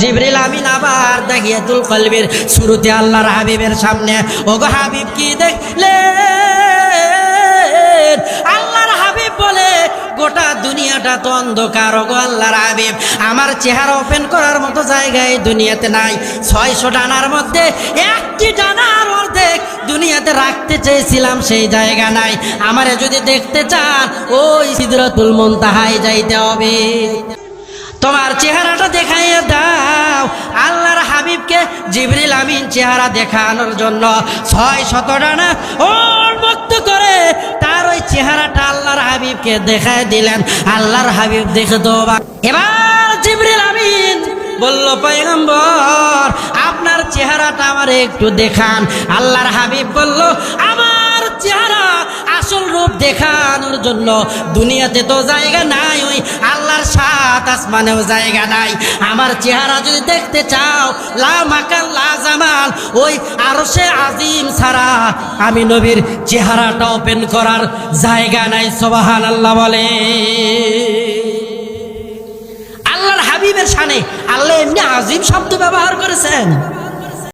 জিবরিল আমিন আবার দাহিয়াতুল কলবির শুরুতে আল্লাহর হাবিবের সামনে, ওগো হাবিব কি দেখলেন? আল্লাহর হাবিব বলে, গোটা দুনিয়াটা তো অন্ধকার ওগো আল্লাহর হাবিব, আমার চেহারা ওপেন করার মতো জায়গা এই দুনিয়াতে নাই। 600 ডানার মধ্যে একটি ডানার অর্ধেক দুনিয়াতে রাখতে চেয়েছিলাম, সেই জায়গা নাই। আমারে যদি দেখতে চান ওই সিদরাতুল মুনতাহায় যাইতে হবে। তোমার চেহারাটা দেখাইয়া দাও। আল্লাহর হাবিবকে জিবরিল আমিন চেহারা দেখানোর জন্য 600 ডানা উন্মুক্ত করে তার ওই চেহারাটা আল্লাহর হাবিবকে দেখায় দিলেন। আল্লাহর হাবিব দেখে তো এবার জিবরিল আমিন বলল, পয়গম্বর আপনার চেহারাটা আমারে একটু দেখান। আল্লাহর হাবিব বলল, আমার চেহারা আসল রূপ দেখানোর জন্য দুনিয়াতে তো জায়গা নাই, ওই আল্লাহর 7 আসমানেও জায়গা নাই। আমার চেহারা যদি দেখতে চাও, লা মাকান লা জামাল, ওই আরশে আজিম ছাড়া আমি নবীর চেহারাটা ওপেন করার জায়গা নাই। সুবহানাল্লাহ বলে। আল্লাহর হাবিবের শানে আল্লাহ এমনি আজিম শব্দ ব্যবহার করেছেন।